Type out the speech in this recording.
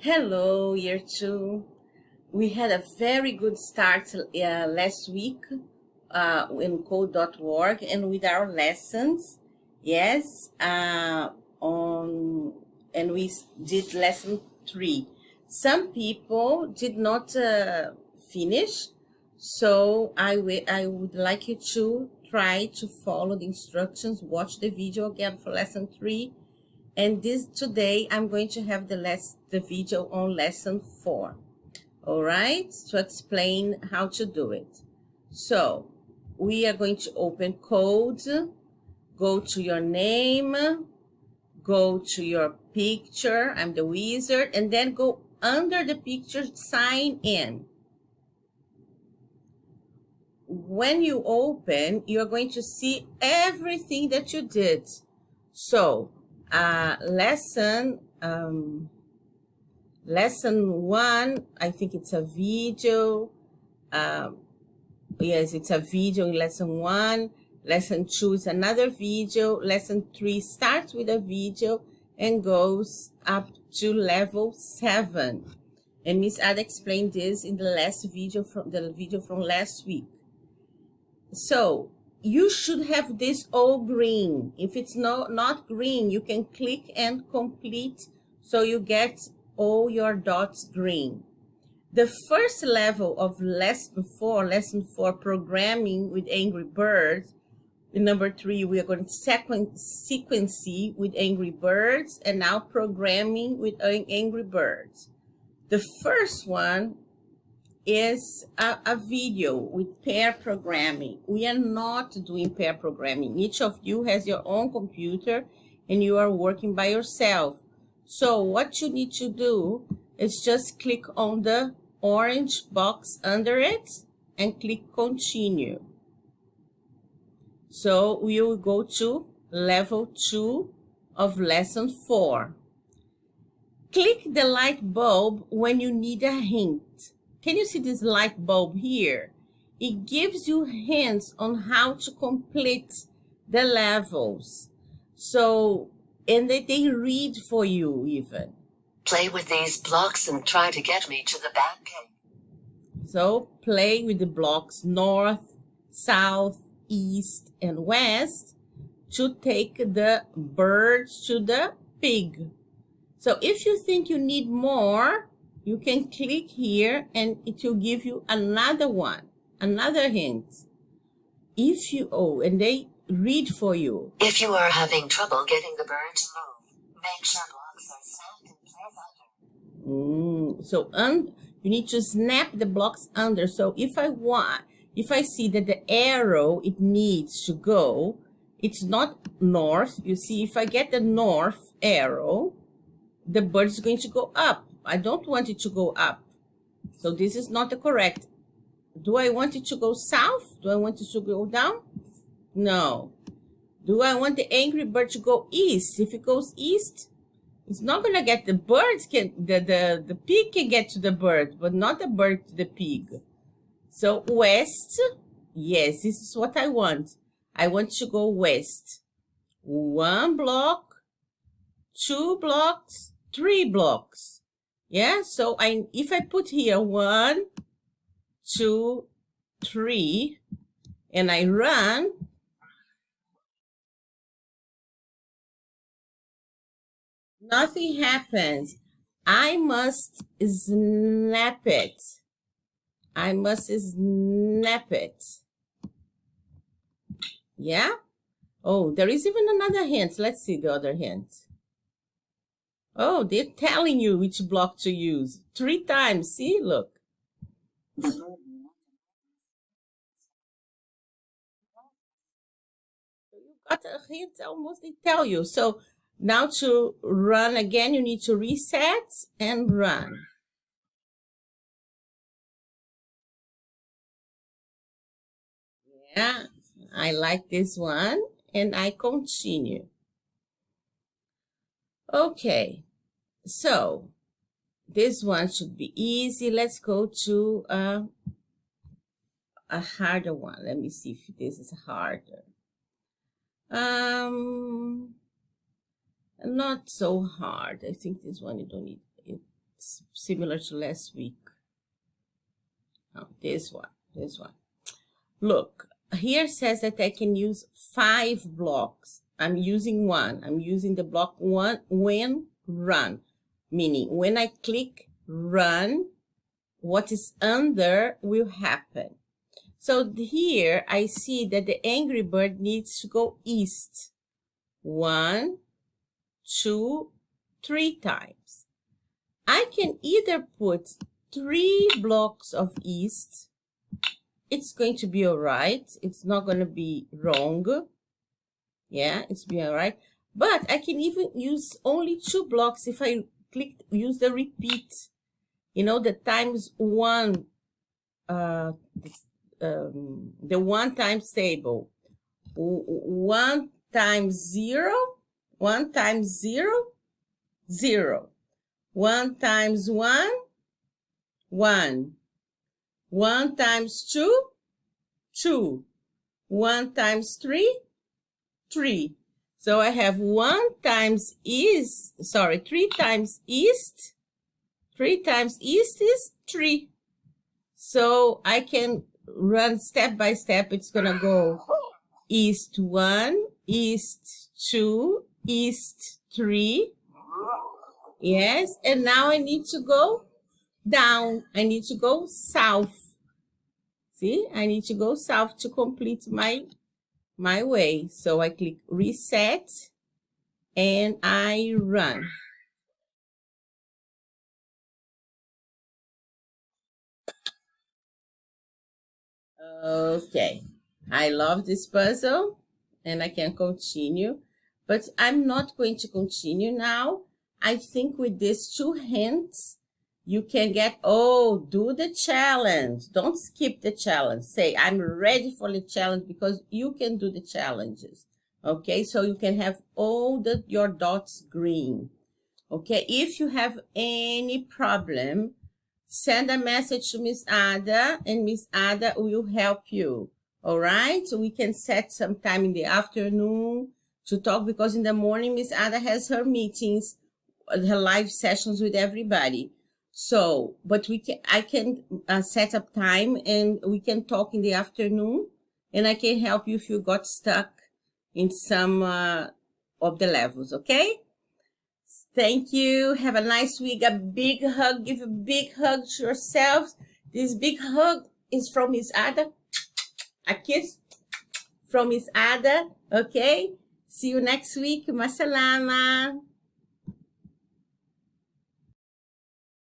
Hello, year two. We had a very good start last week in code.org and with our lessons. Yes, on and we did lesson 3. Some people did not finish, so I would like you to try to follow the instructions, watch the video again for lesson 3. And today I'm going to have the video on lesson 4. All right, to explain how to do it. So we are going to open code, go to your name, go to your picture, I'm the wizard, and then go under the picture, sign in. When you open, you're going to see everything that you did. So lesson 1, I think it's a video. Yes, it's a video in lesson 1. Lesson 2 is another video. Lesson 3 starts with a video and goes up to level 7. And Miss Ada explained this in the video from last week. So you should have this all green. If it's not green, you can click and complete so you get all your dots green. The first level of lesson 4, programming with Angry Birds. In number 3, we are going to sequence with Angry Birds, and now programming with Angry Birds. The first one is a video with pair programming. We are not doing pair programming. Each of you has your own computer and you are working by yourself. So what you need to do is just click on the orange box under it and click continue. So we will go to level 2 of lesson 4. Click the light bulb when you need a hint. Can you see this light bulb here? It gives you hints on how to complete the levels. So, and they read for you even. Play with these blocks and try to get me to the back cave. So, play with the blocks north, south, east, and west to take the birds to the pig. So if you think you need more, you can click here and it will give you another one, another hint. If you, and they read for you. If you are having trouble getting the bird to move, make sure blocks are snapped and place under. So you need to snap the blocks under. So if I see that the arrow it needs to go, it's not north. You see, if I get the north arrow, the bird is going to go up. I don't want it to go up. So this is not the correct. Do I want it to go south? Do I want it to go down? No. Do I want the angry bird to go east? If it goes east, it's not going to get the birds. The pig can get to the bird, but not the bird to the pig. So west, yes, this is what I want. I want to go west. 1 block, 2 blocks, 3 blocks. Yeah, so if I put here 1, 2, 3, and I run, nothing happens. I must snap it. I must snap it. Yeah? Oh, there is even another hint. Let's see the other hint. Oh, they're telling you which block to use 3 times. See, look. So you got a hint almost, they tell you. So now to run again, you need to reset and run. Yeah, I like this one and I continue. Okay, so this one should be easy. Let's go to a harder one. Let me see if this is harder. Not so hard. I think this one you don't need it. similar to last week. Oh, this one. Look, here says that I can use 5 blocks. I'm using one. I'm using the block 1 when run, meaning when I click run, what is under will happen. So here I see that the Angry Bird needs to go east 1, 2, 3 times. I can either put 3 blocks of east. It's going to be all right. It's not going to be wrong. Yeah, it's be all right. But I can even use only 2 blocks if I use the repeat. You know, the times 1, the 1 times table. 1 times 0, 1 times 0, 0. 1 times 1, 1. 1 times 2, 2. 1 times 3, 3. So I have 3 times east. 3 times east is 3. So I can run step by step. It's going to go east 1, east 2, east 3. Yes, and now I need to go down. I need to go south. See, I need to go south to complete my way. So I click reset and I run. Okay, I love this puzzle and I can continue, but I'm not going to continue now. I think with these 2 hints, you can get, do the challenge. Don't skip the challenge. Say, I'm ready for the challenge, because you can do the challenges. Okay, so you can have all your dots green. Okay, if you have any problem, send a message to Miss Ada, and Miss Ada will help you. All right, so we can set some time in the afternoon to talk, because in the morning, Miss Ada has her meetings, her live sessions with everybody. So, but I can set up time and we can talk in the afternoon, and I can help you if you got stuck in some of the levels, okay? Thank you. Have a nice week. A big hug. Give a big hug to yourselves. This big hug is from Miss Ada. A kiss from Miss Ada, okay? See you next week. Masalama.